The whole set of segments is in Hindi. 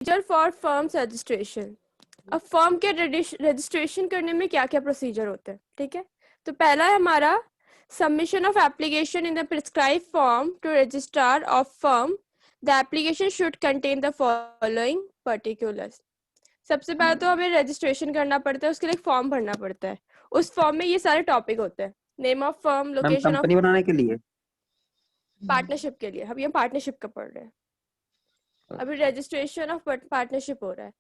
Procedure for firms registration. अब फर्म के रजिस्ट्रेशन करने में क्या क्या प्रोसीजर होते हैं, ठीक है। तो पहला है हमारा submission of application in the prescribe form to registrar of firm. The application should contain the following particulars. सबसे पहले तो हमें रजिस्ट्रेशन करना पड़ता है, उसके लिए फॉर्म भरना पड़ता है। उस फॉर्म में ये सारे टॉपिक होते हैं, name of firm, ma'am location of, company बनाने के लिए पार्टनरशिप के लिए। अभी हम पार्टनरशिप का पढ़ रहे हैं, अभी रजिस्ट्रेशन ऑफ पार्टनरशिप हो रहा है।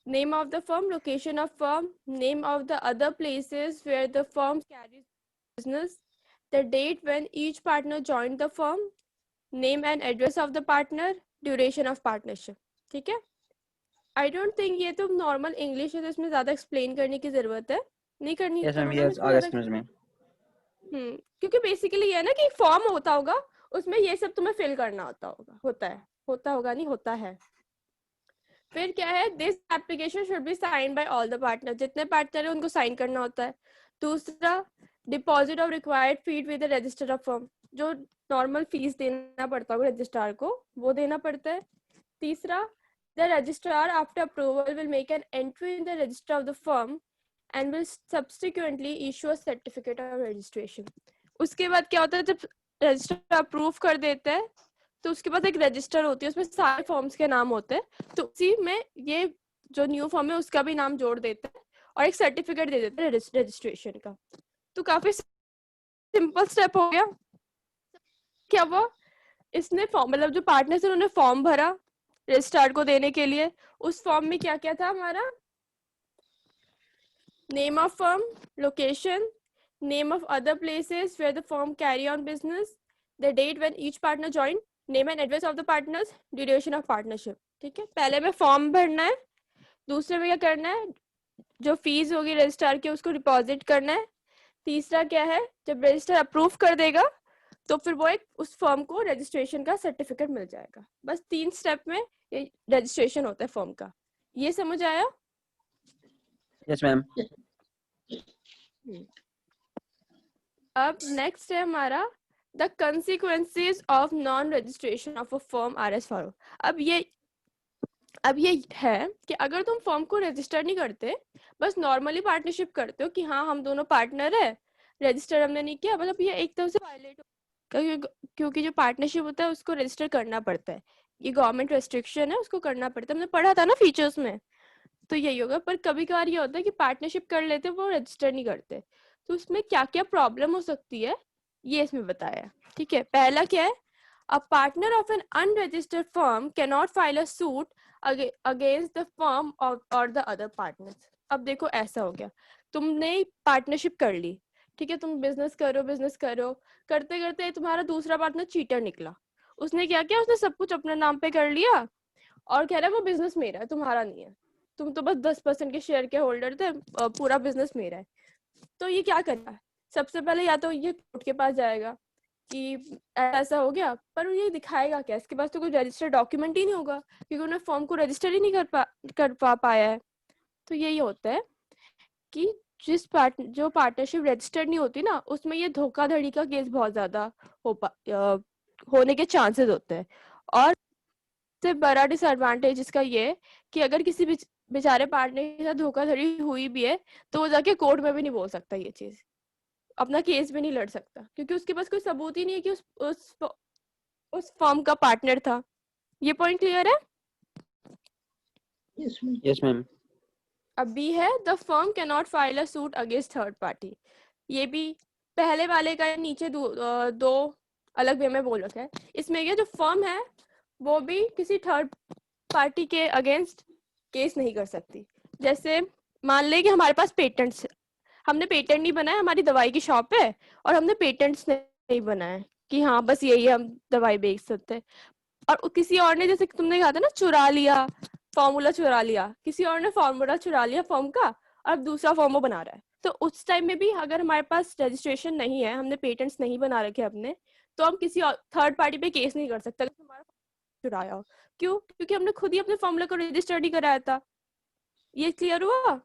Name of the firm, location of firm, name of the other places where the firm carries business, the date when each partner joined the firm, name and address of the partner, duration of partnership। ठीक है। आई डोंट थिंक ये तो नॉर्मल इंग्लिश है, तो इसमें ज्यादा एक्सप्लेन करने की जरूरत है नहीं, करनी यस तो मैम, है ना यस इसमें आ गया ज्यादा। समझ में। क्योंकि बेसिकली ये है ना कि फॉर्म होता होगा, उसमें ये सब तुम्हें फिल करना होता होगा नहीं, होता है। फिर क्या है, this application should be sign by all the partner, जितने पार्टनर है उनको साइन करना होता है। दूसरा, deposit of required fee with the register of firm, जो नॉर्मल फीस देना पड़ता होगा रजिस्ट्रार को, वो देना पड़ता है। तीसरा, the registrar after approval will make an entry in the register of the firm and will subsequently issue a certificate of registration. उसके बाद क्या होता है, जब रजिस्ट्रार अप्रूव कर देता है तो उसके बाद एक रजिस्टर होती है, उसमें सारे फॉर्म्स के नाम होते हैं, तो उसी में ये जो न्यू फॉर्म है उसका भी नाम जोड़ देते हैं और एक सर्टिफिकेट दे देते हैं रजिस्ट्रेशन का। तो काफी सिंपल स्टेप हो गया। क्या वो इसने फॉर्म, मतलब जो पार्टनर्स उन्होंने फॉर्म भरा रजिस्ट्रार को देने के लिए, उस फॉर्म में क्या क्या था हमारा, name of firm, location, name of other places where the firm carry on business, the date when each partner join, name and address of the partners, duration of partnership. ठीक है, पहले में फॉर्म भरना है, दूसरे में क्या करना है, जो फीस होगी रजिस्ट्रार की उसको डिपॉजिट करना है। तीसरा क्या है, जब रजिस्टर अप्रूव कर देगा तो फिर वो एक उस फर्म को रजिस्ट्रेशन का सर्टिफिकेट मिल जाएगा। बस 3 स्टेप में ये रजिस्ट्रेशन होता है फर्म का। ये समझ आया? Yes ma'am. अब नेक्स्ट है हमारा the consequences of non registration of a firm R S follow. अब ये है कि अगर तुम फर्म को रजिस्टर नहीं करते, बस नॉर्मली पार्टनरशिप करते हो कि हाँ हम दोनों पार्टनर है, रजिस्टर हमने नहीं किया, मतलब ये एक तरह से वायलेट हो, क्योंकि जो पार्टनरशिप होता है उसको रजिस्टर करना पड़ता है, ये गवर्नमेंट रेस्ट्रिक्शन है, उसको करना पड़ता है। हमने पढ़ा था ना फीचर्स में, तो यही होगा। पर कभी कभार ये होता है कि पार्टनरशिप कर लेते वो रजिस्टर नहीं करते, तो उसमें क्या क्या प्रॉब्लम हो सकती है ये इसमें बताया। ठीक है, पहला क्या है, a partner of N unregistered firm can not file a suit against the firm और द अदर पार्टनर्स। अब देखो ऐसा हो गया, तुमने पार्टनरशिप कर ली, ठीक है, तुम बिजनेस करो, करते करते तुम्हारा दूसरा पार्टनर चीटर निकला। उसने क्या किया, उसने सब कुछ अपने नाम पे कर लिया और कह रहा है वो बिजनेस मेरा है, तुम्हारा नहीं है, तुम तो बस 10% के शेयर के होल्डर थे, पूरा बिजनेस मेरा है। तो ये क्या करेगा, सबसे पहले या तो ये कोर्ट के पास जाएगा कि ऐसा हो गया, पर ये दिखाएगा क्या, इसके पास तो कोई रजिस्टर्ड डॉक्यूमेंट ही नहीं होगा, क्योंकि उन्होंने फॉर्म को रजिस्टर ही नहीं कर पाया है। तो यही होता है कि जो पार्टनरशिप रजिस्टर्ड नहीं होती ना, उसमें ये धोखाधड़ी का केस बहुत ज्यादा होने के चांसेस होते हैं। और सबसे बड़ा डिसएडवांटेज इसका ये कि अगर किसी बेचारे पार्टनर के साथ धोखाधड़ी हुई भी है तो वो जाके कोर्ट में भी नहीं बोल सकता, ये चीज अपना केस भी नहीं लड़ सकता, क्योंकि उसके पास कोई सबूत ही नहीं है कि उस फर्म का पार्टनर था। ये पॉइंट क्लियर है? Yes ma'am. अब बी है, the firm can not file a suit against third party. ये भी पहले वाले का नीचे दो अलग वे में बोल रखा है। इसमें ये जो फर्म है वो भी किसी थर्ड पार्टी के अगेंस्ट केस नहीं कर सकती। जैसे मान ले कि हमारे पास पेटेंट्स, हमने पेटेंट नहीं बनाया, हमारी दवाई की शॉप है और हमने पेटेंट्स नहीं बनाए कि हाँ बस यही हम दवाई बेच सकते हैं, और किसी और ने, जैसे तुमने कहा था ना, चुरा लिया, फॉर्मूला चुरा लिया, किसी और ने फॉर्मूला चुरा लिया फॉर्म का और अब दूसरा फॉर्म वो बना रहा है, तो उस टाइम में भी अगर हमारे पास रजिस्ट्रेशन नहीं है, हमने पेटेंट्स नहीं बना रखे अपने, तो हम किसी थर्ड पार्टी पे केस नहीं कर सकते अगर हमारा चुराया हो। क्यों? क्योंकि हमने खुद ही अपने फॉर्मूला को रजिस्टर नहीं कराया था। ये क्लियर हुआ?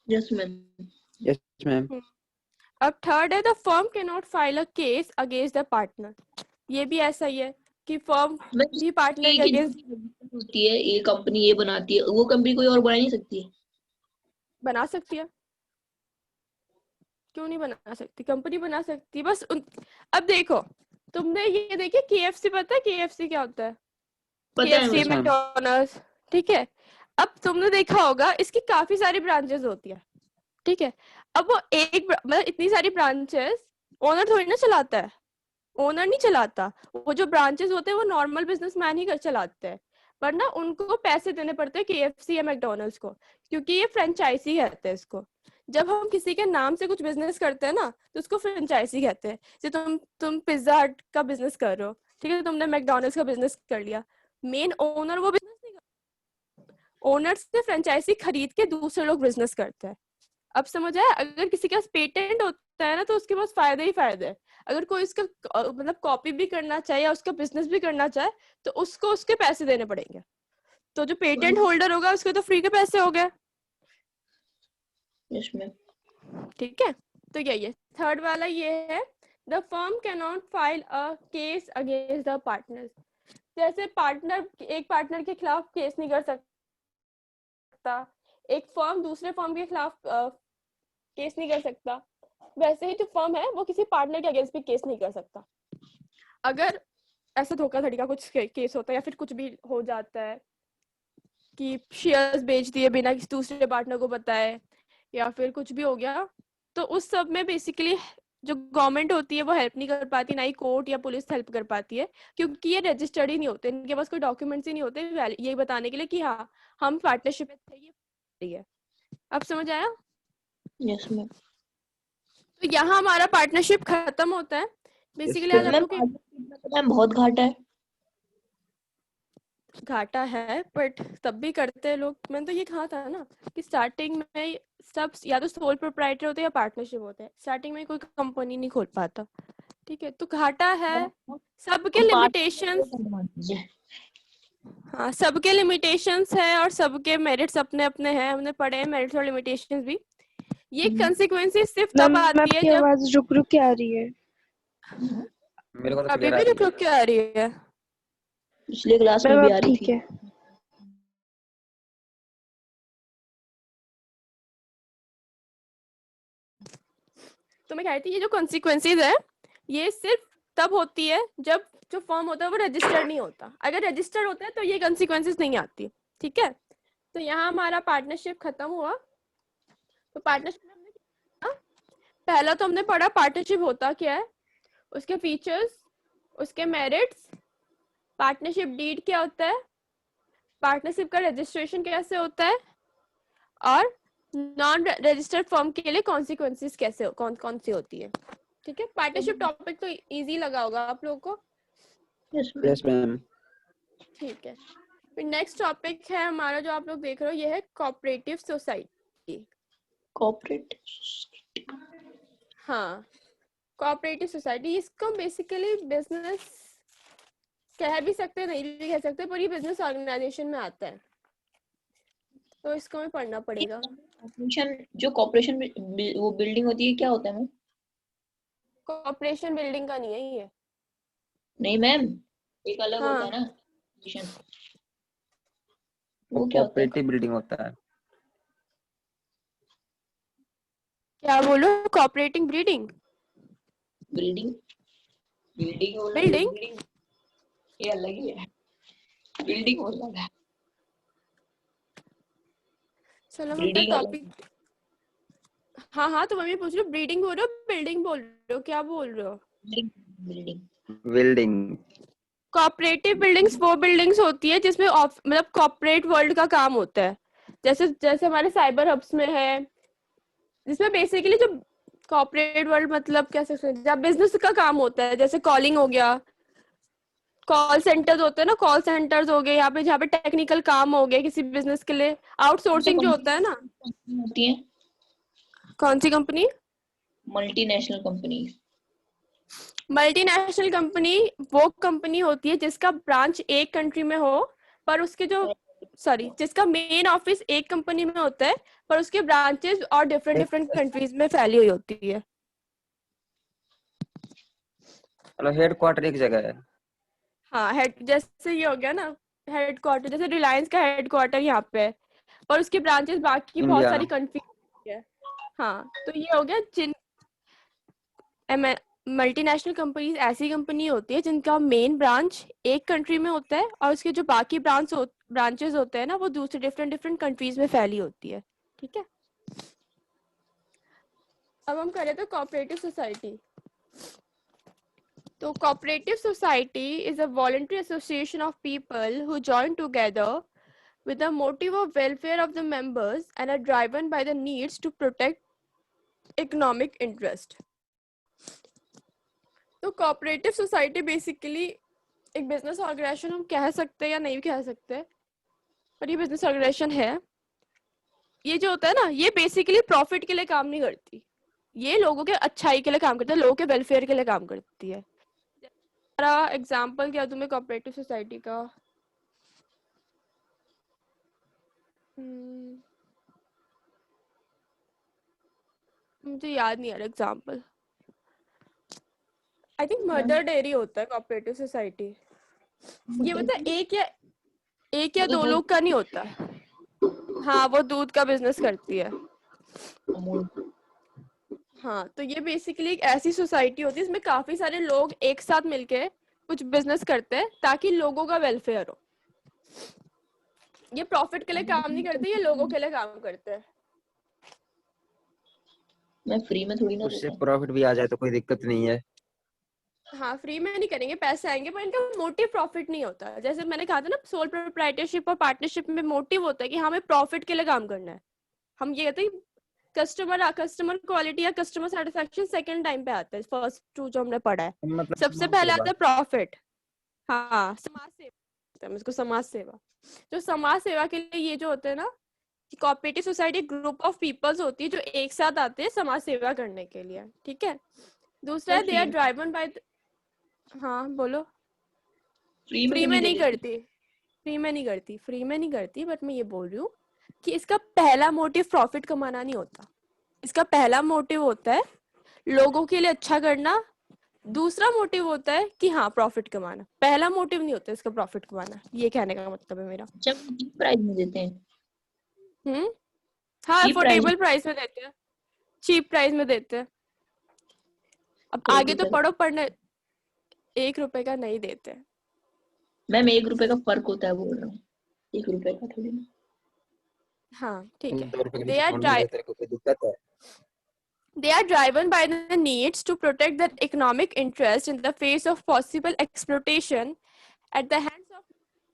Yes ma'am. Yes ma'am. अब थर्ड है, the firm can not file a case against the partner. ये भी ऐसा ही है, कि फर्म मैं भी पार्टनर के अगेंस्ट होती है, ये कंपनी ये बनाती है, वो कंपनी कोई और बना नहीं सकती है। बना सकती है, क्यों नहीं बना सकती, कंपनी बना सकती है। बस अब देखो, तुमने ये देखिए KFC, पता है KFC क्या होता है? पता है KFC, मुझे। Yes, ma'am. मैकडॉनल्ड्स, ठीक है। अब तुमने देखा होगा इसकी काफी सारी ब्रांचेस होती है, ठीक है। अब वो मतलब इतनी सारी ब्रांचेस ओनर थोड़ी ना चलाता है, ओनर नहीं चलाता। वो जो ब्रांचेस होते हैं वो नॉर्मल बिजनेसमैन ही चलाते हैं, पर ना उनको पैसे देने पड़ते हैं KFC या मैकडॉनल्ड्स को, क्योंकि ये फ्रेंचाइजी कहते हैं इसको। जब हम किसी के नाम से कुछ बिजनेस करते हैं ना तो उसको फ्रेंचाइजी कहते हैं। जैसे तुम पिज्जा हट का बिजनेस कर रहे हो, ठीक है, तुमने मैकडॉनल्ड्स का बिजनेस कर लिया, मेन ओनर वो बिजनेस नहीं करता, ओनर से फ्रेंचाइजी खरीद के दूसरे लोग बिजनेस करते हैं। अब समझ आया? अगर किसी के पास पेटेंट होता है ना तो उसके पास फायदे ही फायदे हैं। अगर कोई इसका मतलब कॉपी भी करना चाहे या उसका बिजनेस भी करना चाहे तो उसको उसके पैसे देने पड़ेंगे। तो जो पेटेंट होल्डर होगा उसके तो फ्री के पैसे हो गए, यस मैम। ठीक है। तो यही है। थर्ड वाला ये है, the firm can not file a case against the partner. जैसे पार्टनर एक पार्टनर के खिलाफ केस नहीं कर सकता, एक फर्म दूसरे फर्म के खिलाफ केस नहीं कर सकता, वैसे ही जो फर्म है वो किसी पार्टनर के अगेंस्ट भी केस नहीं कर सकता। अगर ऐसे धोखाधड़ी का कुछ केस होता है या फिर कुछ भी हो जाता है कि शेयर्स बेच दिए बिना किसी दूसरे पार्टनर को बताए या फिर कुछ भी हो गया, तो उस सब में बेसिकली जो गवर्नमेंट होती है वो हेल्प नहीं कर पाती, ना ही कोर्ट या पुलिस हेल्प कर पाती है, क्योंकि ये रजिस्टर्ड ही नहीं होते, इनके पास कोई डॉक्यूमेंट्स ही नहीं होते ये बताने के लिए कि हाँ हम पार्टनरशिप में थे, ये है। अब समझ आया? Yes ma'am. तो यहाँ हमारा पार्टनरशिप खत्म होता है बेसिकली। आज आप लोग मैम बहुत घाटा है। घाटा है बट तब भी करते हैं लोग। मैंने तो ये कहा था ना कि स्टार्टिंग में सब या तो सोल प्रोप्राइटर होते हैं या पार्टनरशिप होते हैं, स्टार्टिंग में कोई कंपनी नहीं खोल पाता, ठीक है। तो घाटा है, सबके लिमिटेशंस, हाँ सबके लिमिटेशंस है और सबके मेरिट्स अपने अपने हैं, हमने पढ़े हैं मेरिट्स और लिमिटेशंस भी। ये कंसिक्वेंसेस सिर्फ तब आती है जब आवाज रुक रुक के आ रही है। मेरे को तो अभी क्लियर आ भी रही रुक रुक के आ रही है। पिछले क्लास में मैम भी आ अब रही ठीक थी। है। तो मैं कह रही थी ये जो कॉन्सिक्वेंसेज है ये सिर्फ तब होती है जब जो फॉर्म होता है वो रजिस्टर्ड नहीं होता। अगर रजिस्टर्ड होता है तो ये कॉन्सिक्वेंसेज नहीं आती, ठीक है। तो यहाँ हमारा पार्टनरशिप खत्म हुआ। तो पार्टनरशिप में हमने क्या किया? पहला तो हमने पढ़ा पार्टनरशिप होता क्या है, उसके फीचर्स, उसके मेरिट्स, पार्टनरशिप डीड क्या होता है, पार्टनरशिप का रजिस्ट्रेशन कैसे होता है, और नॉन रजिस्टर्ड फर्म के लिए कॉन्सिक्वेंसेज कैसे कौन कौन सी होती है, ठीक है। पार्टनरशिप टॉपिक तो इजी लगा होगा आप लोगों को, यस मैम। ठीक है। फिर नेक्स्ट टॉपिक है हमारा जो आप लोग देख रहे हो, ये है कोऑपरेटिव सोसाइटी। कोऑपरेटिव। हाँ, कोऑपरेटिव सोसाइटी, इसको बेसिकली बिजनेस कह भी सकते, नहीं भी कह सकते, पर ये बिजनेस ऑर्गेनाइजेशन में आता है, तो इसको हमें पढ़ना पड़ेगा। जो कॉर्पोरेशन वो बिल्डिंग होती है क्या होता है मैम? कॉर्पोरेशन बिल्डिंग का नहीं है ये। नहीं मैम, एक अलग हाँ, होता है ना corporation। वो क्या होता है? कोऑपरेटिव बिल्डिंग होता है। क्या बोलो? Cooperating breeding, building building building, ये अलग ही है। बिल्डिंग हो अलग है। चलो हम अपना ब्रीडिंग अलग टॉपिक, हाँ हाँ तो मम्मी पूछ रही हो ब्रीडिंग बोल रहे हो बिल्डिंग बोल रहे हो, क्या बोल रहे हो? बिल्डिंग। बिल्डिंग। कोऑपरेटिव बिल्डिंग्स वो बिल्डिंग्स होती है जिसमें मतलब कॉर्पोरेट वर्ल्ड का काम होता है, जैसे जैसे हमारे साइबर हब्स में है, जिसमें बेसिकली जो कॉर्पोरेट वर्ल्ड मतलब कैसे जब बिजनेस का काम होता है, जैसे कॉलिंग हो गया, कॉल सेंटर्स होते हैं ना, कॉल सेंटर्स हो गए यहाँ पे जहाँ पे टेक्निकल काम हो गया किसी बिजनेस के लिए, आउटसोर्सिंग जो होता है ना। होती है कौन सी company? Multinational company. Multinational company वो कंपनी होती है जिसका ब्रांच एक कंट्री में हो, पर उसके जो जिसका मेन ऑफिस एक कंपनी में होता है पर उसके ब्रांचेस और डिफरेंट डिफरेंट कंट्रीज में फैली हुई होती है। हेडक्वार्टर एक जगह है। हाँ हेड, जैसे ये हो गया ना हेडक्वार्टर, जैसे रिलायंस का हेडक्वार्टर यहाँ पे है और उसके ब्रांचेस बाकी बहुत इंडिया। सारी कंट्री है। हाँ तो ये हो गया जिन मल्टीनेशनल कंपनीज ऐसी कंपनी होती है जिनका मेन ब्रांच एक कंट्री में होता है और उसके जो बाकी ब्रांचेस होते हैं ना वो दूसरे डिफरेंट कंट्रीज में फैली होती है। ठीक है, अब हम करें तो कोऑपरेटिव सोसाइटी। तो cooperative society is a voluntary association of people who join together with the motive of welfare of the members and are driven by the needs to protect economic interest. तो कोऑपरेटिव सोसाइटी बेसिकली एक बिजनेस ऑर्गेनाइजेशन हम कह सकते हैं या नहीं कह सकते, पर ये बिजनेस ऑर्गेनाइजेशन है। ये जो होता है ना ये बेसिकली प्रॉफिट के लिए काम नहीं करती, ये लोगों के अच्छाई के लिए काम करती है, लोगों के वेलफेयर के लिए काम करती है। एग्जाम्पल क्या दूं मैं कोऑपरेटिव सोसाइटी का, मुझे याद नहीं आ रहा example. I think mother dairy होता है कोऑपरेटिव सोसाइटी। ये मतलब एक या दो लोग का नहीं होता। हाँ वो दूध का बिजनेस करती है। हाँ तो ये बेसिकली एक ऐसी सोसाइटी होती है इसमें काफी सारे लोग एक साथ मिलके कुछ बिजनेस करते हैं ताकि लोगों का वेलफेयर हो। ये प्रॉफिट के लिए काम नहीं करते, ये लोगों के लिए काम करते हैं। मैं फ्री में थोड़ी ना उससे देता। प्रॉफिट भी आ जाए तो कोई दिक्कत नहीं है। हाँ फ्री में नहीं करेंगे, पैसे आएंगे, पर इनका मोटिव प्रॉफिट नहीं होता। जैसे मैंने कहा था ना सोल प्रोप्राइटरशिप और पार्टनरशिप में मोटिव होता है कि हमें प्रॉफिट के लिए काम करना है। हम ये कहते हैं कस्टमर क्वालिटी या कस्टमर सेटिस्फेक्शन सेकंड टाइम पे आता है, फर्स्ट टू जो हमने पढ़ा है। मतलब सबसे समाज पहले सेवा। आता है प्रॉफिट। हाँ समाज सेवा, इसको समाज सेवा। जो समाज सेवा के लिए ये जो होते हैं ना कि cooperative society group of peoples होती है जो एक साथ आते हैं समाज सेवा करने के लिए। ठीक है, दूसरा है दे आर ड्राइवन बाय। हाँ बोलो। फ्री में नहीं करती, फ्री में नहीं करती, बट मैं ये बोल रही हूँ कि इसका पहला मोटिव प्रॉफिट कमाना नहीं होता। इसका पहला मोटिव होता है लोगों के लिए अच्छा करना, दूसरा मोटिव होता है कि हाँ प्रॉफिट कमाना। पहला मोटिव नहीं होता इसका प्रॉफिट कमाना, ये कहने का मतलब है मेरा। जब प्राइस में देते हैं हाँ cheap price अफोर्डेबल प्राइस में देते हैं, चीप प्राइस में देते हैं। अब आगे तो पढ़ो, पढ़ने 1 रुपए का नहीं देते। मैम 1 रुपए का फर्क होता है बोल रहा हूँ, 1 रुपए का थोड़ी ना। हाँ ठीक है, 2 रुपए के नीचे कौन नहीं देते, तेरे को कोई दिक्कत है? They are driven by the needs to protect their economic interest in the face of possible exploitation at the hands of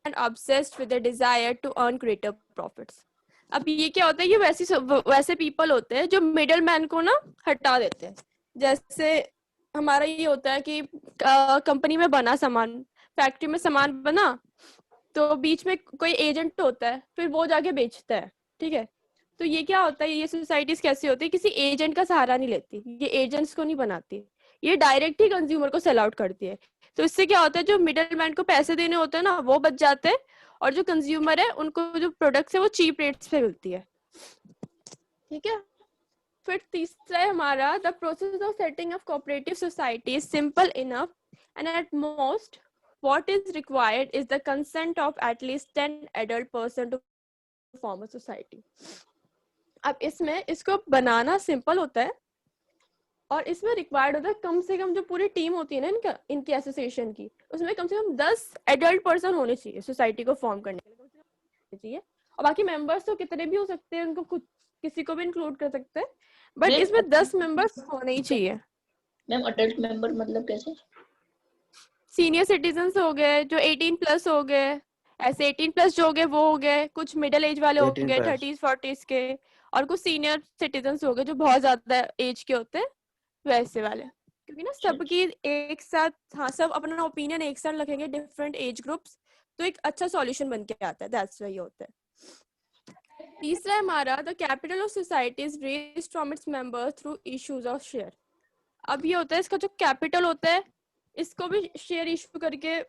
and obsessed with the desire to earn greater profits. अब ये क्या होता है, ये वैसे पीपल होते हैं जो मिडल मैन को ना हटा देते हैं। जैसे हमारा ये होता है कि कंपनी में बना सामान, फैक्ट्री में सामान बना, तो बीच में कोई एजेंट होता है, फिर वो जाके बेचता है। ठीक है, तो ये क्या होता है, ये सोसाइटीज कैसी होती है, किसी एजेंट का सहारा नहीं लेती, ये एजेंट्स को नहीं बनाती, ये डायरेक्ट ही कंज्यूमर को सेल आउट करती है। तो इससे क्या होता है, जो मिडल मैन को पैसे देने होते हैं ना वो बच जाते हैं, और जो कंज्यूमर है उनको जो प्रोडक्ट्स है वो चीप रेट्स पे मिलती है। ठीक है, फिर तीसरा है हमारा the process of setting of cooperative society is simple enough and at most what is required is the consent of at least 10 adult person to form a society. अब इसमें इसको बनाना सिंपल होता है और इसमें रिक्वायर्ड होता है कम से कम जो पूरी टीम होती है ना इनकी एसोसिएशन की, उसमें कम से कम 10 एडल्ट पर्सन होने चाहिए सोसाइटी को फॉर्म करने के लिए, कम से कम चाहिए। और बाकी मेंबर्स तो कितने भी हो सकते हैं, उनको खुद किसी को भी इंक्लूड कर सकते हैं, बट इसमें 10 मेंबर्स होने ही चाहिए। मैम अडल्ट मेंबर मतलब कैसे? सीनियर सिटीजन हो गए, जो 18 प्लस हो गए, ऐसे 18 प्लस जो हो गए वो हो गए, कुछ मिडिल एज वाले हो गए 30s 40s के, और कुछ सीनियर सिटीजन हो गए जो बहुत ज्यादा एज के होते हैं वैसे वाले। क्योंकि ना सबकी एक साथ, हाँ सब अपना ओपिनियन एक साथ रखेंगे डिफरेंट एज ग्रुप्स, तो एक अच्छा सॉल्यूशन बन के आता है। दैट्स व्हाई होता है। तीसरा है हमारा the capital of society is raised from its members through issues of share. अब ये होता है इसका जो कैपिटल होता है इसको भी शेयर इशू करके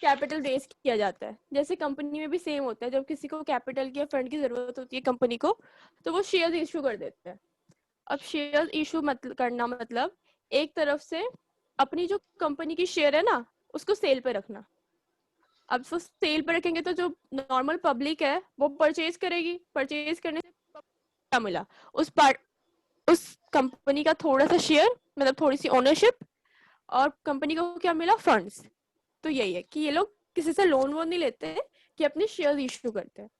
कैपिटल रेज किया जाता है। जैसे कंपनी में भी सेम होता है, जब किसी को कैपिटल की फंड की जरूरत होती है कंपनी को, तो वो शेयर इशू कर देते हैं। अब शेयर इशू करना मतलब एक तरफ से अपनी जो कंपनी की शेयर है ना उसको सेल पे रखना। अब वो सेल पे रखेंगे तो जो नॉर्मल पब्लिक है वो परचेज करेगी, परचेज करने से क्या मिला, उस कंपनी का थोड़ा सा शेयर, मतलब थोड़ी सी ओनरशिप, और कंपनी को क्या मिला, फंड्स। तो यही है कि ये लोग किसी से लोन वोन नहीं लेते हैं, कि अपने शेयर इशू करते हैं।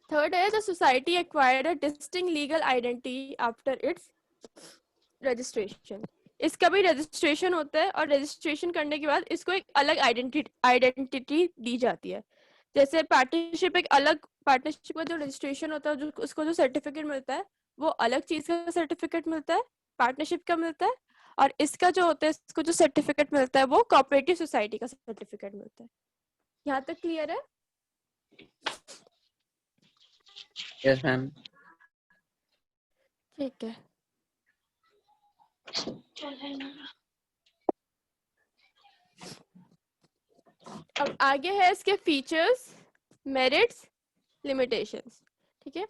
थर्ड है the society acquired a distinct legal identity after it's registration. इसका भी रजिस्ट्रेशन होता है और रजिस्ट्रेशन करने के बाद इसको एक अलग आइडेंटिटी दी जाती है। जैसे पार्टनरशिप एक अलग, पार्टनरशिप का जो रजिस्ट्रेशन होता है, जो उसको जो सर्टिफिकेट मिलता है वो अलग चीज का सर्टिफिकेट मिलता है, पार्टनरशिप का मिलता है। और इसका जो होता है, इसको जो सर्टिफिकेट मिलता है वो कोऑपरेटिव सोसाइटी का सर्टिफिकेट मिलता है। यहाँ तक क्लियर है? Yes ma'am. ठीक है। अब आगे है इसके फीचर्स, मेरिट्स, लिमिटेशंस। ठीक है,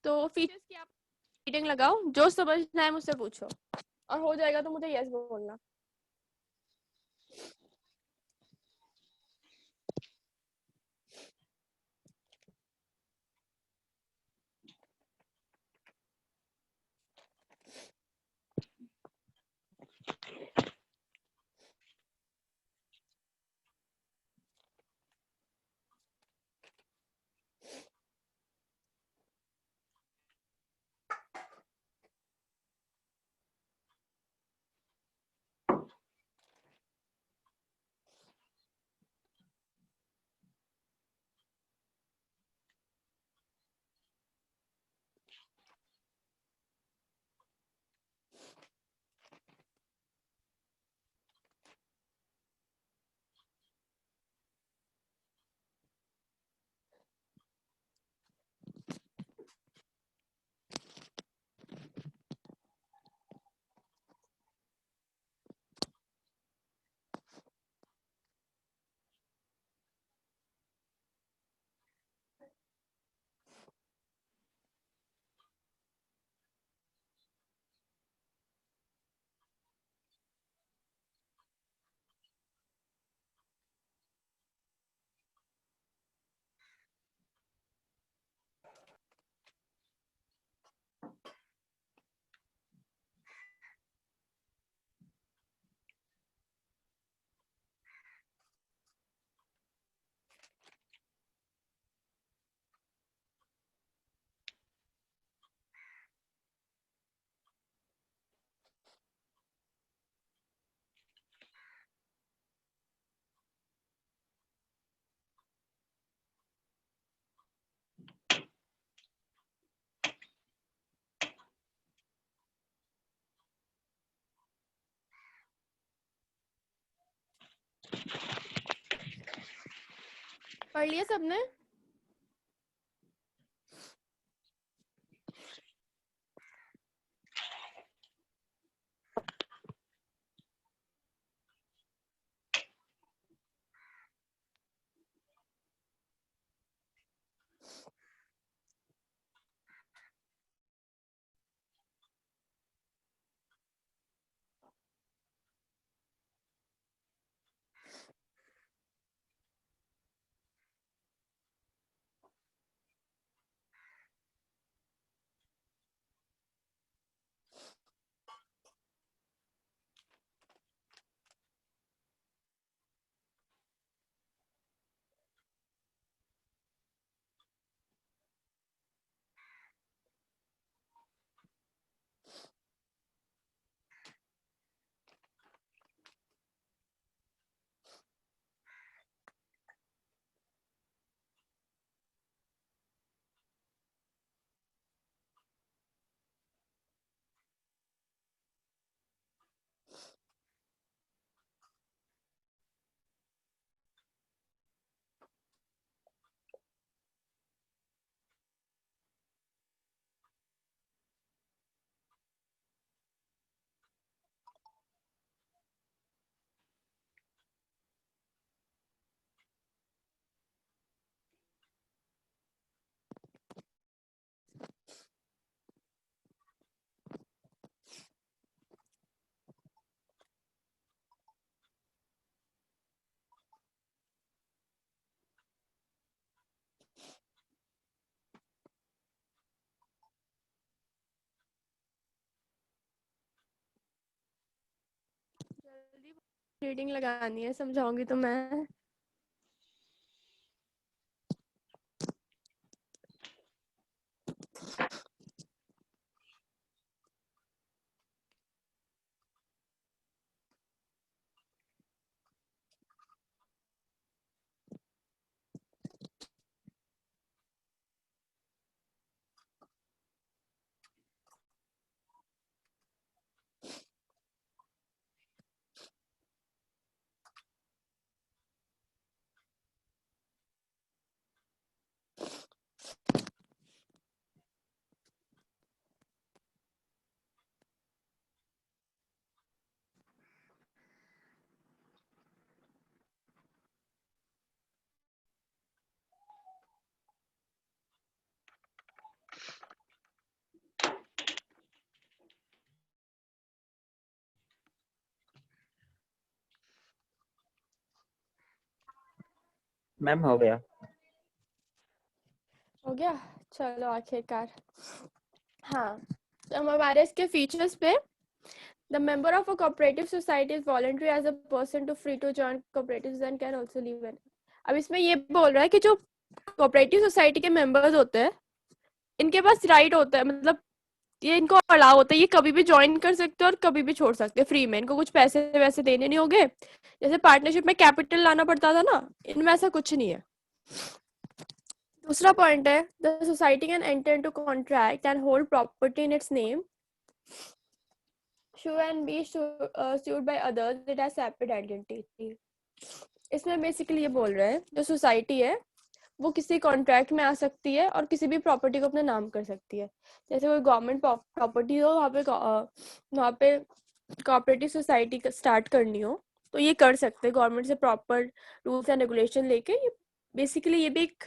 तो फीचर्स की आप रीडिंग लगाओ, जो समझना है मुझसे पूछो, और हो जाएगा तो मुझे यस बोलना। पढ़ लिया सबने? रीडिंग लगानी है, समझाऊंगी तो मैं। मैम हो गया। हो गया, चलो आखिरकार। हाँ, तो हम हमारे इसके फीचर्स पे, the member of a cooperative society is voluntary as a person to free to join cooperatives and can also leave an. अब इसमें ये बोल रहा है कि जो कोऑपरेटिव सोसाइटी के मेंबर्स होते हैं, इनके पास राइट होता है, मतलब ये इनको अलाउ होता है, ये कभी भी ज्वाइन कर सकते हैं और कभी भी छोड़ सकते हैं फ्री में। इनको कुछ पैसे वैसे देने नहीं होंगे, जैसे पार्टनरशिप में कैपिटल लाना पड़ता था ना, इनमें ऐसा कुछ नहीं है। दूसरा पॉइंट है, the society can enter into contract and hold property in its name should and be sued by others, it has separate identity। इसमें बेसिकली ये बोल रहे हैं, जो सोसाइटी है वो किसी कॉन्ट्रैक्ट में आ सकती है और किसी भी प्रॉपर्टी को अपने नाम कर सकती है। जैसे कोई गवर्नमेंट प्रॉपर्टी हो, वहाँ पे कोऑपरेटिव सोसाइटी स्टार्ट करनी हो, तो ये कर सकते हैं गवर्नमेंट से प्रॉपर रूल्स एंड रेगुलेशन लेके। ये बेसिकली ये भी एक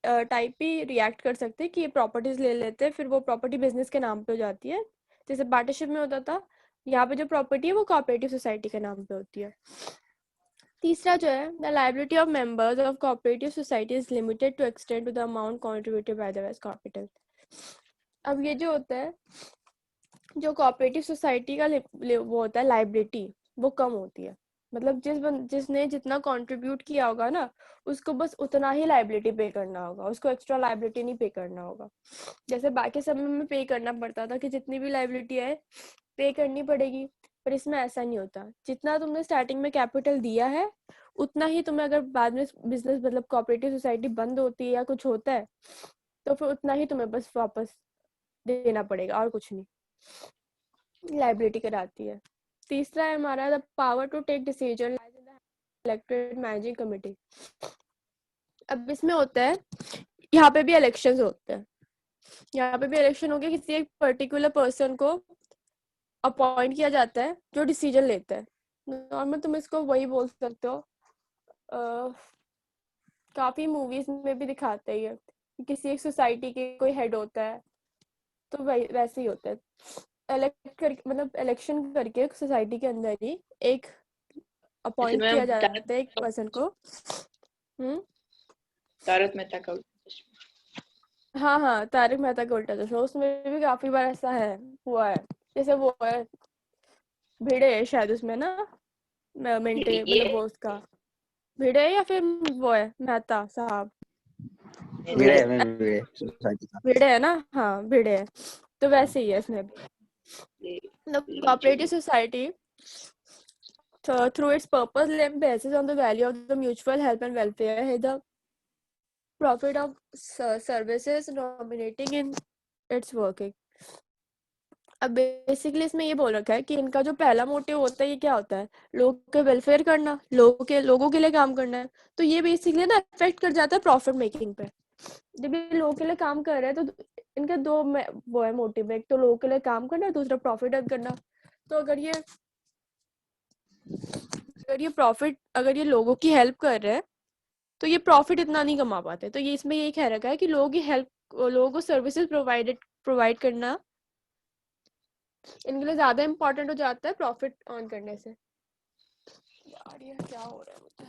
टाइप ही रिएक्ट कर सकते हैं कि ये प्रॉपर्टीज ले लेते हैं, फिर वो प्रॉपर्टी बिजनेस के नाम पे हो जाती है, जैसे पार्टनरशिप में होता था। यहाँ पे जो प्रॉपर्टी है वो कोऑपरेटिव सोसाइटी के नाम पे होती है। तीसरा जो है, the liability of members of cooperative society is limited to extend to the amount contributed by the vest capital. अब ये जो होता है, जो कोऑपरेटिव सोसाइटी का वो होता है लायबिलिटी, वो कम होती है। मतलब जिसने जितना कंट्रीब्यूट किया होगा ना, उसको बस उतना ही लायबिलिटी पे करना होगा, उसको एक्स्ट्रा लायबिलिटी नहीं पे करना होगा। जैसे बाकी समय में पे करना पड़ता था कि जितनी भी लायबिलिटी है पे करनी पड़ेगी, पर इसमें ऐसा नहीं होता। जितना तुमने स्टार्टिंग में कैपिटल दिया है, उतना ही तुम्हें, अगर बाद में बिजनेस मतलब कोऑपरेटिव सोसाइटी बंद होती है या कुछ होता है, तो फिर उतना ही तुम्हें बस वापस देना पड़ेगा और कुछ नहीं, लायबिलिटी कराती है। तीसरा है हमारा, the power to take decision elected managing committee. अब इसमें होता है, यहाँ पे भी इलेक्शंस होते हैं, यहाँ पे भी इलेक्शन होके किसी एक पर्टिकुलर पर्सन को अपॉइंट किया जाता है जो डिसीजन लेता है। नॉर्मल तुम इसको वही बोल सकते हो, काफी मूवीज में भी दिखाते हैं ये, किसी एक सोसाइटी के कोई हेड होता है, तो वैसे ही होता है। इलेक्ट कर मतलब इलेक्शन करके सोसाइटी के अंदर ही एक जैसे अपॉइंट मैम किया जाता है एक पर्सन को। तारक मेहता का उल्टा चश्मा। हाँ हाँ, तारक मेहता का उल्टा चश्मा, उसमें भी काफी बार ऐसा है, हुआ है। जैसे वो है भिड़े है शायद उसमें ना, मिंटे ये मतलब वो उसका भिड़े है या फिर वो है मेहता साहब, भिड़े में भिड़े सोसाइटी का। भिड़े है ना, हाँ भिड़े है। तो वैसे ही है इसमें भी। Cooperative society through its purpose and basis on the value of the mutual help and welfare है the profit of services dominating in its working। अब बेसिकली इसमें ये बोल रखा है कि इनका जो पहला मोटिव होता है, ये क्या होता है, लोगों के वेलफेयर करना, लोगों के लिए काम करना है। तो ये बेसिकली ना इफेक्ट कर जाता है प्रॉफिट मेकिंग पे। जब ये लोगों के लिए काम कर रहे हैं, तो इनके दो वो है मोटिव, एक तो लोगों के लिए काम करना, दूसरा प्रॉफिट अर्न करना। तो अगर ये लोगों की हेल्प कर रहे हैं, तो ये प्रॉफिट इतना नहीं कमा पाते। तो ये इसमें ये कह रखा है कि लोगों को सर्विसेज प्रोवाइड करना इनके लिए ज्यादा इम्पोर्टेंट हो जाता है प्रॉफिट अर्न करने से। यार ये क्या हो रहा है मुझे।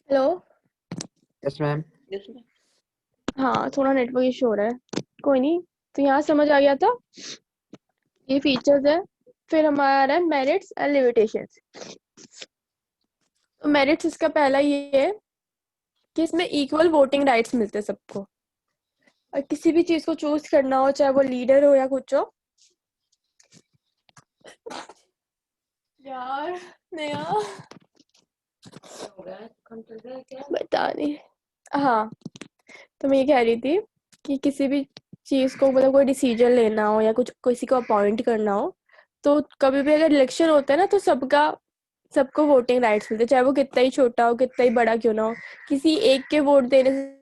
हेलो। Yes, ma'am. हाँ, थोड़ा नेटवर्क इशू हो रहा है, कोई नहीं। तो यहाँ समझ आ गया था, ये फीचर्स है। फिर हमारा है मेरिट्स एंड लिमिटेशंस। तो मेरिट्स इसका पहला ये है कि इसमें इक्वल वोटिंग राइट्स मिलते हैं सबको, और किसी भी चीज को चूज करना हो, चाहे वो लीडर हो या कुछ हो। यार नया बता नहीं। हाँ, तो मैं ये कह रही थी कि किसी भी चीज को, मतलब कोई डिसीजन लेना हो या कुछ किसी को अपॉइंट करना हो, तो कभी भी अगर इलेक्शन होता है ना, तो सबको वोटिंग राइट्स मिलते हैं, चाहे वो कितना ही छोटा हो, कितना ही बड़ा क्यों ना हो। किसी एक के वोट देने से